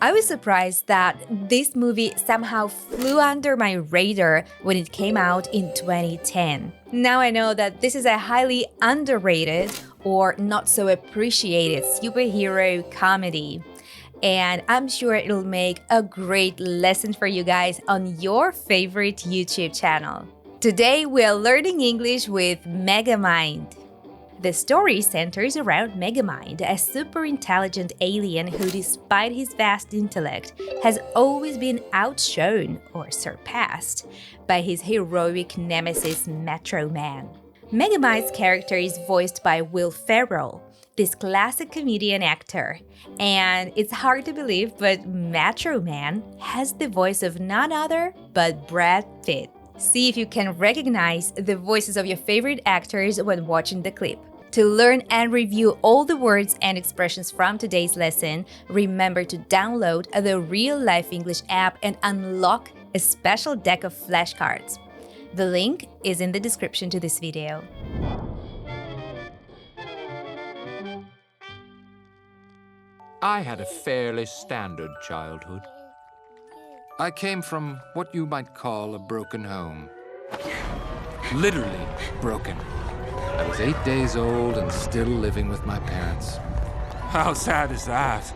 I was surprised that this movie somehow flew under my radar when it came out in 2010. Now I know that this is a highly underrated or not so appreciated superhero comedy. And I'm sure it'll make a great lesson for you guys on your favorite YouTube channel. Today we're learning English with Megamind. The story centers around Megamind, a super intelligent alien who, despite his vast intellect, has always been outshone or surpassed by his heroic nemesis Metro Man. Megamind's character is voiced by Will Ferrell, this classic comedian actor, and it's hard to believe, but Metro Man has the voice of none other but Brad Pitt. See if you can recognize the voices of your favorite actors when watching the clip. To learn and review all the words and expressions from today's lesson, remember to download the Real Life English app and unlock a special deck of flashcards. The link is in the description to this video. I had a fairly standard childhood. I came from what you might call a broken home. Literally broken. I was 8 days old and still living with my parents. How sad is that?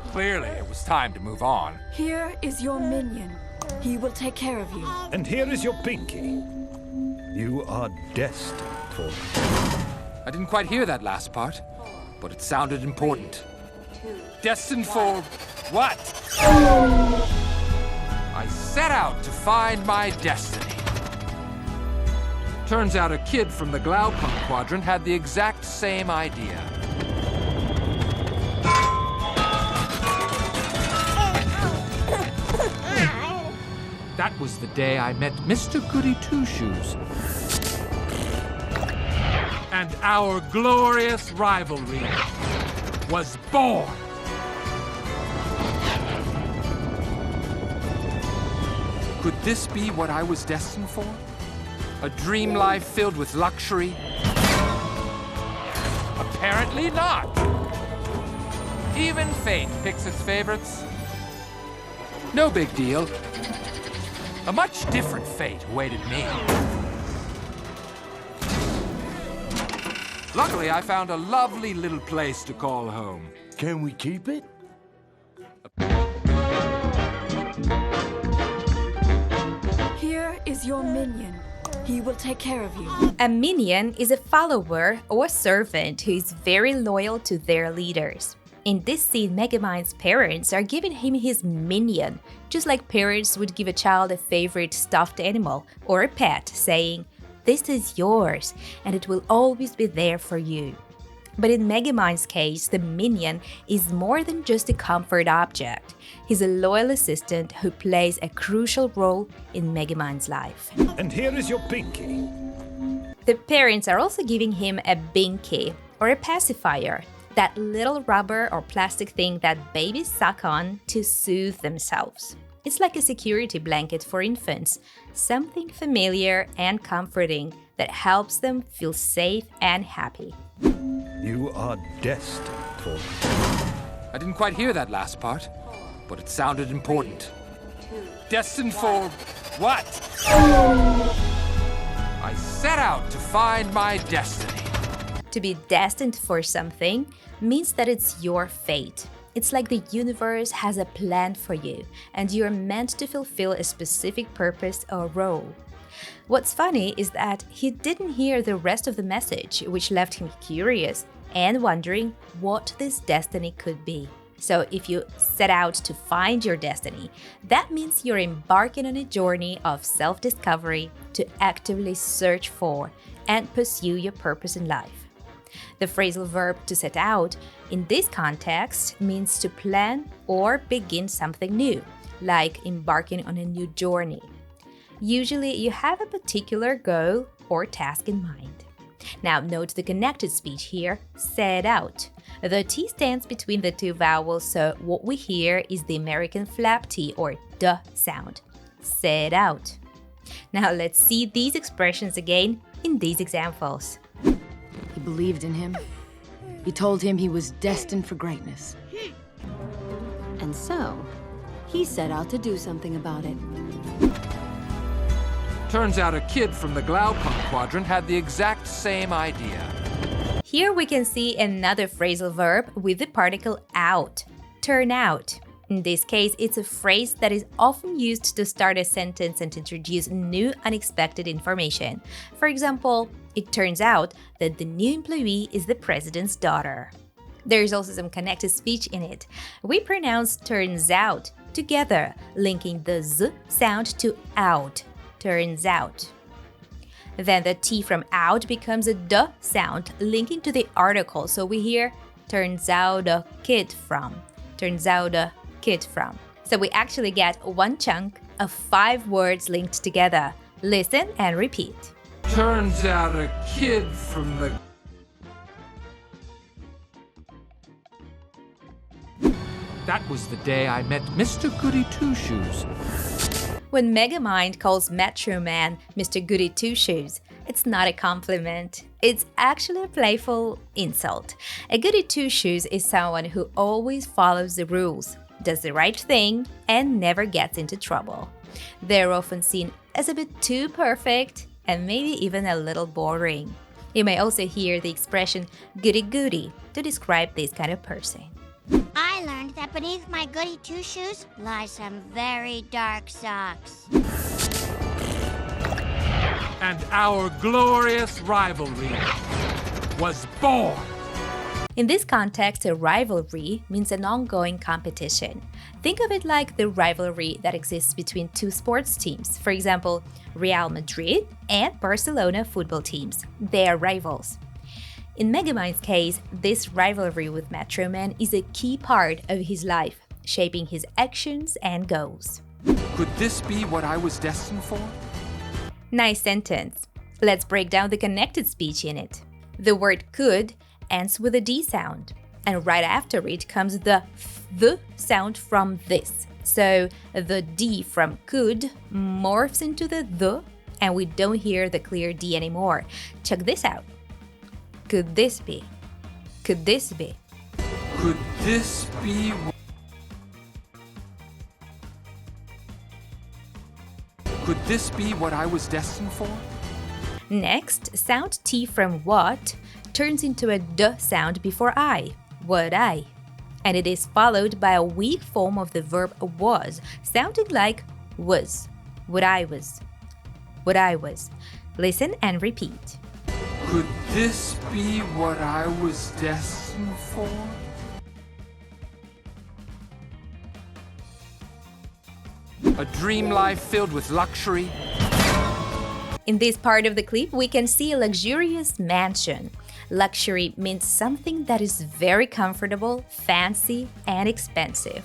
Clearly, it was time to move on. Here is your minion. He will take care of you. And here is your pinky. You are destined for... I didn't quite hear that last part, but it sounded important. Destined for what? I set out to find my destiny. Turns out a kid from the Glaukon quadrant had the exact same idea. That was the day I met Mr. Goody Two-Shoes. And our glorious rivalry was born. Could this be what I was destined for? A dream life filled with luxury? Apparently not. Even fate picks its favorites. No big deal. A much different fate awaited me. Luckily, I found a lovely little place to call home. Can we keep it? Here is your minion. He will take care of you. A minion is a follower or servant who is very loyal to their leaders. In this scene, Megamind's parents are giving him his minion, just like parents would give a child a favorite stuffed animal or a pet, saying, "This is yours, and it will always be there for you." But in Megamind's case, the minion is more than just a comfort object. He's a loyal assistant who plays a crucial role in Megamind's life. And here is your pinky. The parents are also giving him a binky, or a pacifier, that little rubber or plastic thing that babies suck on to soothe themselves. It's like a security blanket for infants, something familiar and comforting that helps them feel safe and happy. You are destined for... I didn't quite hear that last part, but it sounded important. Destined for what? I set out to find my destiny. To be destined for something means that it's your fate. It's like the universe has a plan for you, and you're meant to fulfill a specific purpose or role. What's funny is that he didn't hear the rest of the message, which left him curious and wondering what this destiny could be. So if you set out to find your destiny, that means you're embarking on a journey of self-discovery to actively search for and pursue your purpose in life. The phrasal verb to set out in this context means to plan or begin something new, like embarking on a new journey. Usually you have a particular goal or task in mind. Now note the connected speech here, set out. The T stands between the two vowels, so what we hear is the American flap T or D sound. Set out. Now let's see these expressions again in these examples. He believed in him. He told him he was destined for greatness. And so, he set out to do something about it. Turns out a kid from the Glaupunk quadrant had the exact same idea. Here we can see another phrasal verb with the particle out, turn out. In this case, it's a phrase that is often used to start a sentence and to introduce new unexpected information. For example, it turns out that the new employee is the president's daughter. There's also some connected speech in it. We pronounce turns out together, linking the z sound to out, turns out. Then the T from out becomes a d sound, linking to the article. So we hear turns out a kid from, turns out a kid from. So we actually get one chunk of 5 words linked together. Listen and repeat. Turns out a kid from the... That was the day I met Mr. Goody Two-Shoes. When Megamind calls Metro Man Mr. Goody Two-Shoes, it's not a compliment. It's actually a playful insult. A Goody Two-Shoes is someone who always follows the rules, does the right thing, and never gets into trouble. They're often seen as a bit too perfect and maybe even a little boring. You may also hear the expression goody-goody to describe this kind of person. I learned that beneath my goody two-shoes lie some very dark socks. And our glorious rivalry was born. In this context, a rivalry means an ongoing competition. Think of it like the rivalry that exists between 2 sports teams. For example, Real Madrid and Barcelona football teams. They are rivals. In Megamind's case, this rivalry with Metro Man is a key part of his life, shaping his actions and goals. Could this be what I was destined for? Nice sentence. Let's break down the connected speech in it. The word could ends with a D sound, and right after it comes the sound from this. So the D from could morphs into the, and we don't hear the clear D anymore. Check this out. Could this be? Could this be? Could this be... Could this be what I was destined for? Next, sound T from what turns into a D sound before I, would I. And it is followed by a weak form of the verb was, sounding like was, would I was, would I was. Listen and repeat. Could this be what I was destined for? A dream life filled with luxury? In this part of the clip, we can see a luxurious mansion. Luxury means something that is very comfortable, fancy, and expensive.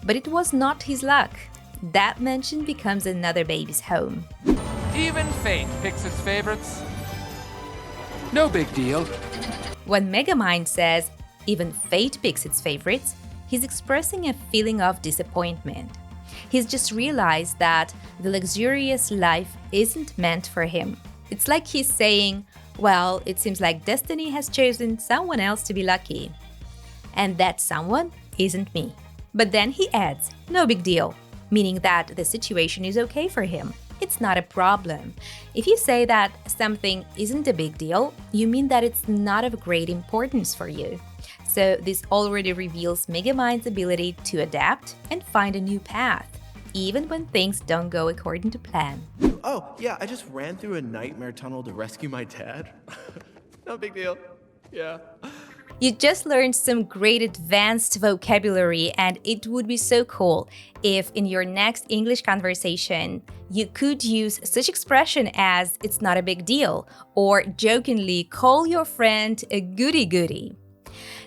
But it was not his luck. That mansion becomes another baby's home. Even fate picks its favorites. No big deal. When Megamind says, even fate picks its favorites, he's expressing a feeling of disappointment. He's just realized that the luxurious life isn't meant for him. It's like he's saying, well, it seems like destiny has chosen someone else to be lucky. And that someone isn't me. But then he adds, no big deal, meaning that the situation is okay for him. It's not a problem. If you say that something isn't a big deal, you mean that it's not of great importance for you. So this already reveals Megamind's ability to adapt and find a new path, even when things don't go according to plan. Oh, yeah, I just ran through a nightmare tunnel to rescue my dad. No big deal. Yeah. You just learned some great advanced vocabulary, and it would be so cool if in your next English conversation you could use such expression as it's not a big deal, or jokingly call your friend a goody-goody.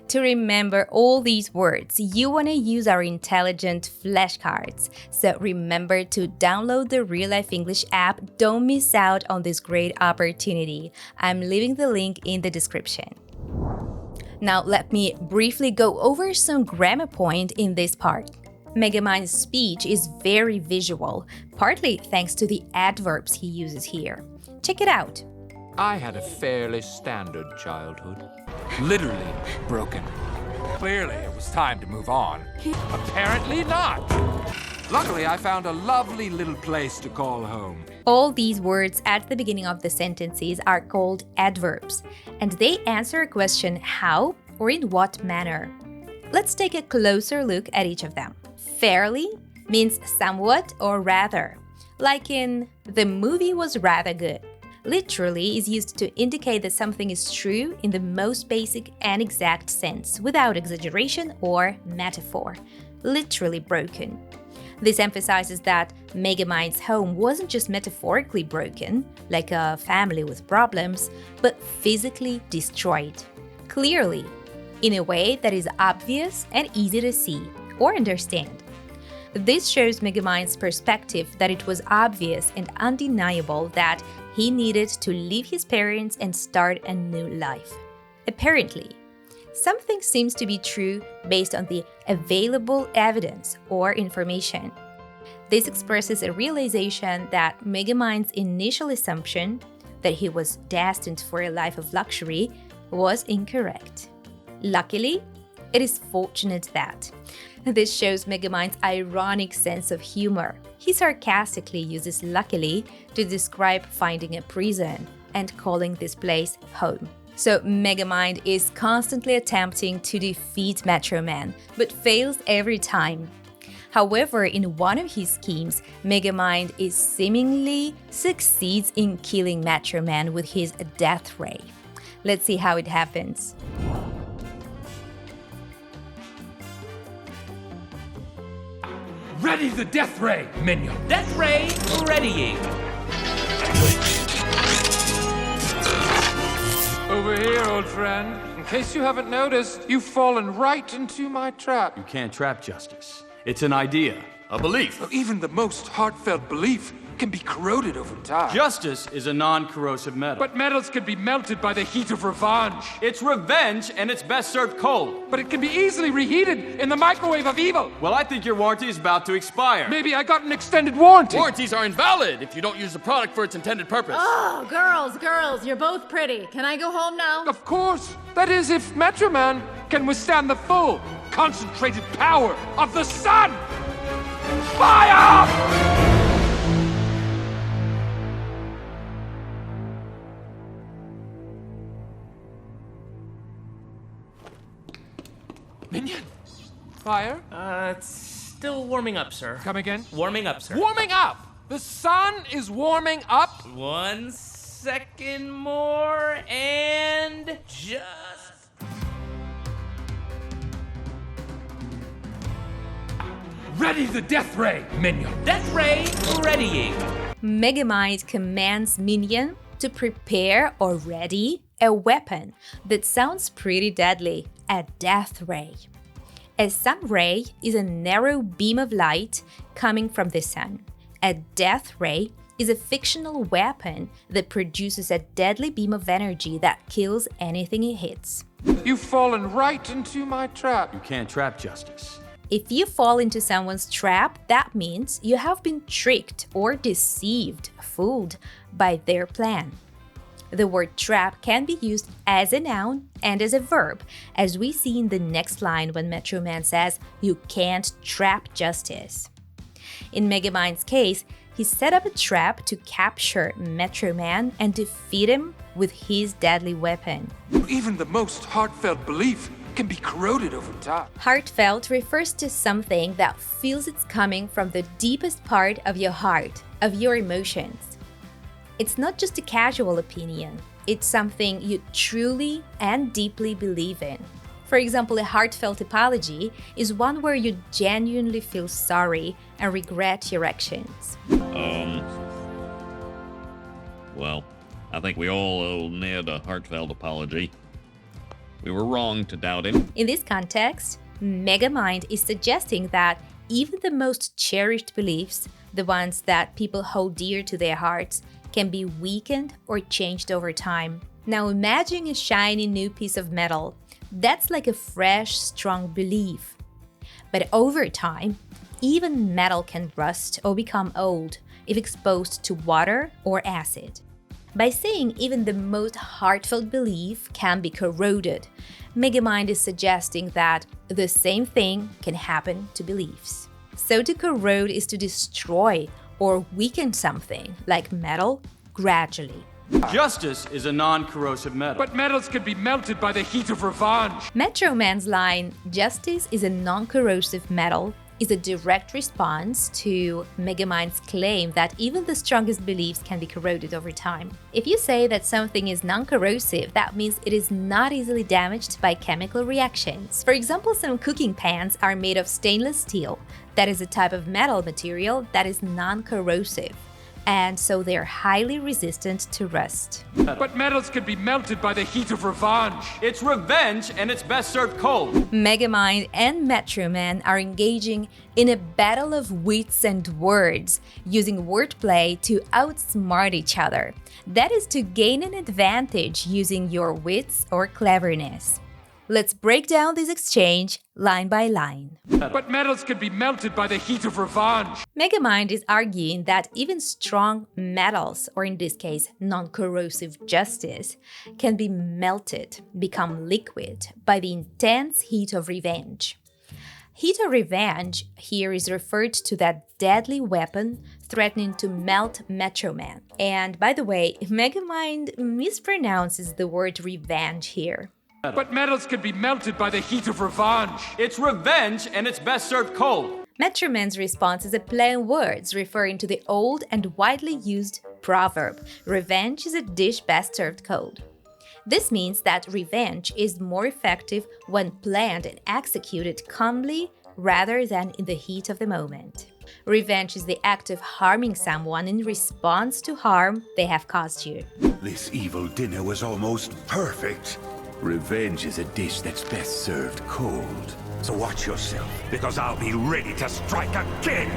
To remember all these words, you want to use our intelligent flashcards. So remember to download the Real Life English app. Don't miss out on this great opportunity. I'm leaving the link in the description. Now let me briefly go over some grammar points in this part. Megamind's speech is very visual, partly thanks to the adverbs he uses here. Check it out. I had a fairly standard childhood. Literally broken. Clearly, it it was time to move on. Apparently not. Luckily, I found a lovely little place to call home. All these words at the beginning of the sentences are called adverbs, and they answer a question how or in what manner. Let's take a closer look at each of them. Fairly means somewhat or rather, like in the movie was rather good. Literally is used to indicate that something is true in the most basic and exact sense, without exaggeration or metaphor. Literally broken. This emphasizes that Megamind's home wasn't just metaphorically broken, like a family with problems, but physically destroyed. Clearly, in a way that is obvious and easy to see or understand. This shows Megamind's perspective that it was obvious and undeniable that he needed to leave his parents and start a new life. Apparently, something seems to be true based on the available evidence or information. This expresses a realization that Megamind's initial assumption that he was destined for a life of luxury was incorrect. Luckily, it is fortunate that. This shows Megamind's ironic sense of humor. He sarcastically uses luckily to describe finding a prison and calling this place home. So Megamind is constantly attempting to defeat Metro Man, but fails every time. However, in one of his schemes, Megamind seemingly succeeds in killing Metro Man with his death ray. Let's see how it happens. Ready the death ray, minion. Death ray readying. Over here, old friend. In case you haven't noticed, you've fallen right into my trap. You can't trap justice. It's an idea, a belief. Even the most heartfelt belief can be corroded over time. Justice is a non-corrosive metal. But metals can be melted by the heat of revenge. It's revenge, and it's best served cold. But it can be easily reheated in the microwave of evil. Well, I think your warranty is about to expire. Maybe I got an extended warranty. Warranties are invalid if you don't use the product for its intended purpose. Oh, girls, you're both pretty. Can I go home now? Of course. That is, if Metro Man can withstand the full, concentrated power of the sun. Fire! Minion? Fire? It's still warming up, sir. Come again? Warming up, sir. Warming up! The sun is warming up? 1 second more, and just... Ready the death ray, minion! Death ray readying. Megamind commands Minion to prepare or ready a weapon that sounds pretty deadly, a death ray. A sun ray is a narrow beam of light coming from the sun. A death ray is a fictional weapon that produces a deadly beam of energy that kills anything it hits. You've fallen right into my trap. You can't trap justice. If you fall into someone's trap, that means you have been tricked or deceived, fooled by their plan. The word trap can be used as a noun and as a verb, as we see in the next line when Metro Man says, "You can't trap justice." In Megamind's case, he set up a trap to capture Metro Man and defeat him with his deadly weapon. Even the most heartfelt belief can be corroded over time. Heartfelt refers to something that feels it's coming from the deepest part of your heart, of your emotions. It's not just a casual opinion, it's something you truly and deeply believe in. For example, a heartfelt apology is one where you genuinely feel sorry and regret your actions. Well, I think we all owe Ned a heartfelt apology. We were wrong to doubt him. In this context, Megamind is suggesting that even the most cherished beliefs, the ones that people hold dear to their hearts, can be weakened or changed over time. Now imagine a shiny new piece of metal. That's like a fresh, strong belief. But over time, even metal can rust or become old if exposed to water or acid. By saying even the most heartfelt belief can be corroded, Megamind is suggesting that the same thing can happen to beliefs. So to corrode is to destroy or weaken something, like metal, gradually. Justice is a non-corrosive metal. But metals can be melted by the heat of revenge. Metro Man's line, "Justice is a non-corrosive metal," is a direct response to Megamind's claim that even the strongest beliefs can be corroded over time. If you say that something is non-corrosive, that means it is not easily damaged by chemical reactions. For example, some cooking pans are made of stainless steel. That is a type of metal material that is non-corrosive, and so they are highly resistant to rust. But metals can be melted by the heat of revenge. It's revenge, and it's best served cold. Megamind and Metro Man are engaging in a battle of wits and words, using wordplay to outsmart each other. That is to gain an advantage using your wits or cleverness. Let's break down this exchange line by line. But metals can be melted by the heat of revenge. Megamind is arguing that even strong metals, or in this case, non-corrosive justice, can be melted, become liquid, by the intense heat of revenge. Heat of revenge here is referred to that deadly weapon threatening to melt Metro Man. And by the way, Megamind mispronounces the word revenge here. But metals can be melted by the heat of revenge. It's revenge, and it's best served cold. Metro Man's response is a play on words referring to the old and widely used proverb, "Revenge is a dish best served cold." This means that revenge is more effective when planned and executed calmly rather than in the heat of the moment. Revenge is the act of harming someone in response to harm they have caused you. This evil dinner was almost perfect. Revenge is a dish that's best served cold. So watch yourself, because I'll be ready to strike again!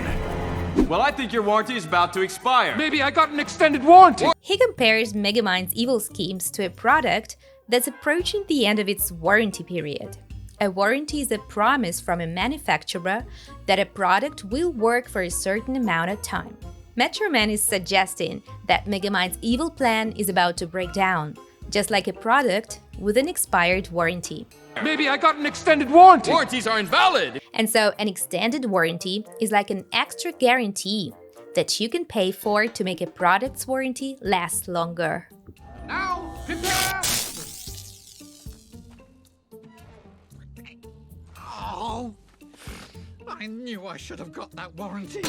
Well, I think your warranty is about to expire. Maybe I got an extended warranty. He compares Megamind's evil schemes to a product that's approaching the end of its warranty period. A warranty is a promise from a manufacturer that a product will work for a certain amount of time. Metro Man is suggesting that Megamind's evil plan is about to break down, just like a product with an expired warranty. Maybe I got an extended warranty. Warranties are invalid. And so an extended warranty is like an extra guarantee that you can pay for to make a product's warranty last longer. Now, prepare! Oh, I knew I should have got that warranty.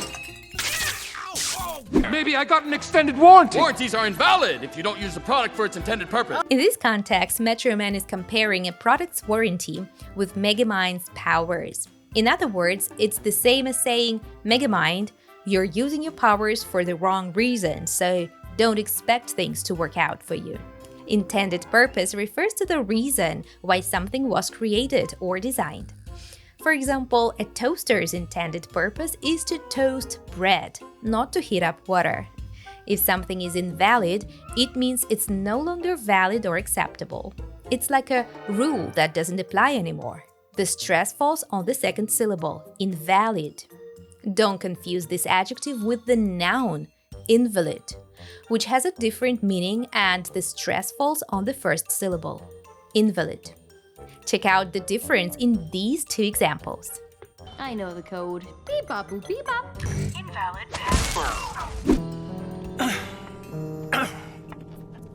Maybe I got an extended warranty. Warranties are invalid if you don't use the product for its intended purpose. In this context, Metro Man is comparing a product's warranty with Megamind's powers. In other words, it's the same as saying, Megamind, you're using your powers for the wrong reason, so don't expect things to work out for you. Intended purpose refers to the reason why something was created or designed. For example, a toaster's intended purpose is to toast bread, not to heat up water. If something is invalid, it means it's no longer valid or acceptable. It's like a rule that doesn't apply anymore. The stress falls on the second syllable, invalid. Don't confuse this adjective with the noun, invalid, which has a different meaning and the stress falls on the first syllable, invalid. Check out the difference in these two examples. I know the code. Beep bop boop beep bop. Invalid password.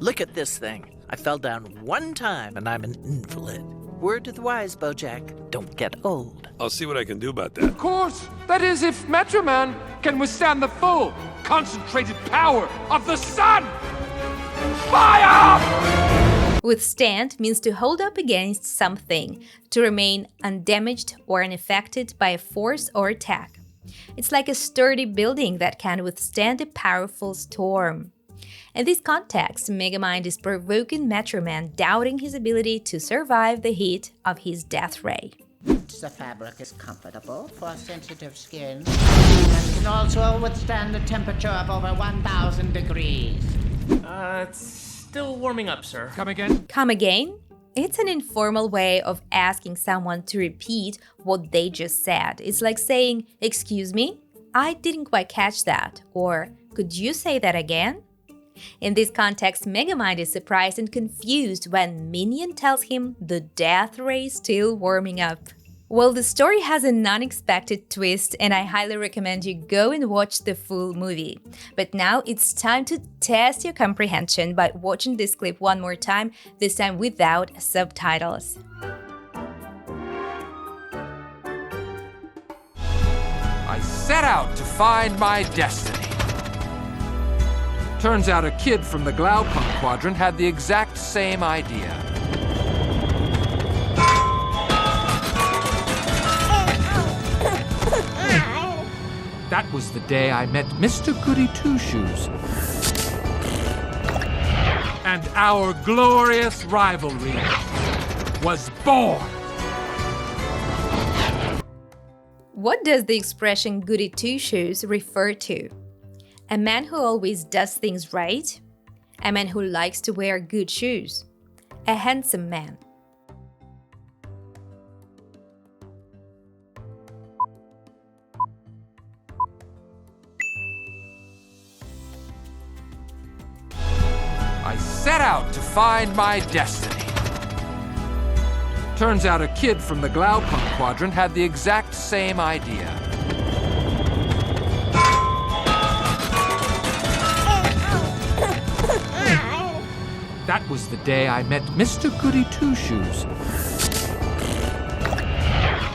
Look at this thing. I fell down one time and I'm an invalid. Word to the wise, Bojack. Don't get old. I'll see what I can do about that. Of course. That is, if Metro Man can withstand the full, concentrated power of the sun. Fire! Withstand means to hold up against something, to remain undamaged or unaffected by a force or attack. It's like a sturdy building that can withstand a powerful storm. In this context, Megamind is provoking Metro Man, doubting his ability to survive the heat of his death ray. The fabric is comfortable for sensitive skin and can also withstand a temperature of over 1,000 degrees. It's still warming up, sir. Come again? Come again? It's an informal way of asking someone to repeat what they just said. It's like saying, "Excuse me, I didn't quite catch that," or "Could you say that again?" In this context, Megamind is surprised and confused when Minion tells him the death ray is still warming up. Well, the story has an unexpected twist, and I highly recommend you go and watch the full movie. But now it's time to test your comprehension by watching this clip one more time, this time without subtitles. I set out to find my destiny. Turns out a kid from the Glaupunk quadrant had the exact same idea. That was the day I met Mr. Goody Two-Shoes. And our glorious rivalry was born. What does the expression goody two-shoes refer to? A man who always does things right? A man who likes to wear good shoes? A handsome man? I set out to find my destiny. Turns out a kid from the Glaupunk quadrant had the exact same idea. That was the day I met Mr. Goody Two-Shoes.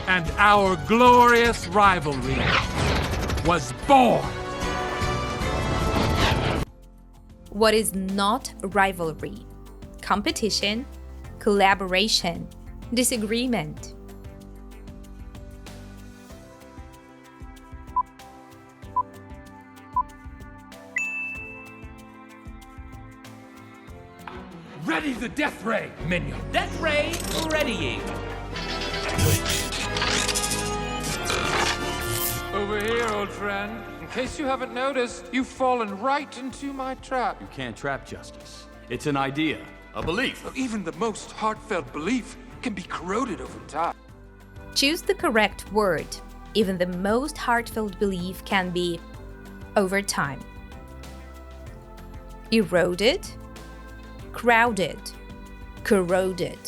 And our glorious rivalry was born. What is not rivalry? Competition, collaboration, disagreement. Ready the death ray, minion. Death ray readying. Over here, old friend. In case you haven't noticed, you've fallen right into my trap. You can't trap justice. It's an idea, a belief. Even the most heartfelt belief can be corroded over time. Choose the correct word. Even the most heartfelt belief can be over time. Eroded, crowded, corroded.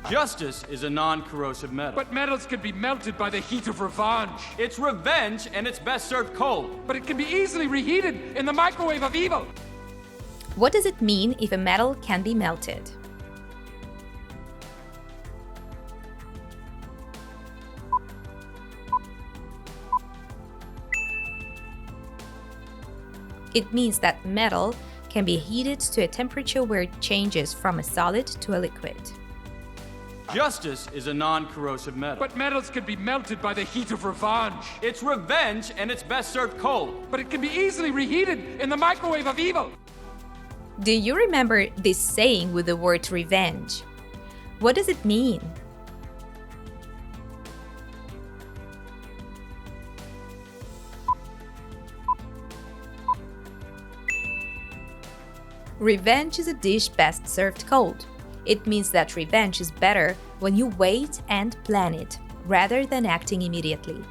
Justice is a non-corrosive metal. But metals can be melted by the heat of revenge. It's revenge, and it's best served cold. But it can be easily reheated in the microwave of evil. What does it mean if a metal can be melted? It means that metal can be heated to a temperature where it changes from a solid to a liquid. Justice is a non-corrosive metal. But metals can be melted by the heat of revenge. It's revenge, and it's best served cold. But it can be easily reheated in the microwave of evil. Do you remember this saying with the word revenge? What does it mean? Revenge is a dish best served cold. It means that revenge is better when you wait and plan it, rather than acting immediately.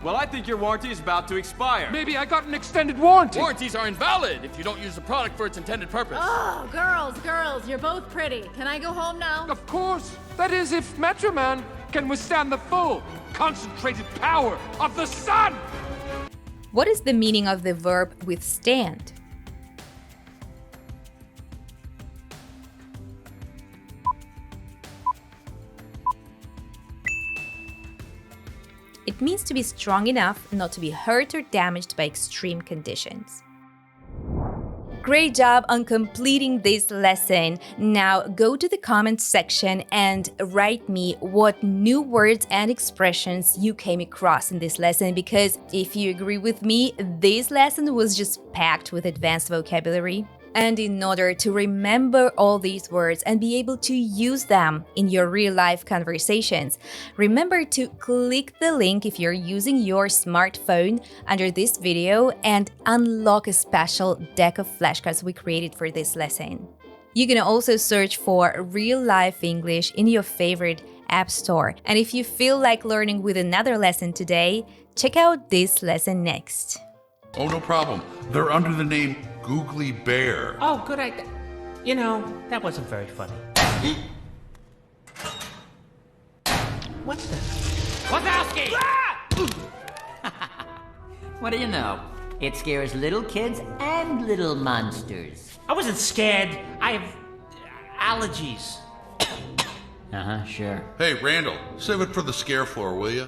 Well, I think your warranty is about to expire. Maybe I got an extended warranty. Warranties are invalid if you don't use the product for its intended purpose. Oh, girls, you're both pretty. Can I go home now? Of course. That is, if Metro Man can withstand the full, concentrated power of the sun. What is the meaning of the verb withstand? It means to be strong enough not to be hurt or damaged by extreme conditions. Great job on completing this lesson. Now go to the comments section and write me what new words and expressions you came across in this lesson, because if you agree with me, this lesson was just packed with advanced vocabulary. And in order to remember all these words and be able to use them in your real-life conversations, remember to click the link if you're using your smartphone under this video and unlock a special deck of flashcards we created for this lesson. You can also search for real-life English in your favorite App Store. And if you feel like learning with another lesson today, check out this lesson next. Oh, no problem. They're under the name Googly Bear. Oh, good idea. You know, that wasn't very funny. What's this? Wazowski! What do you know? It scares little kids and little monsters. I wasn't scared. I have allergies. Uh-huh, sure. Hey, Randall, save it for the scare floor, will you?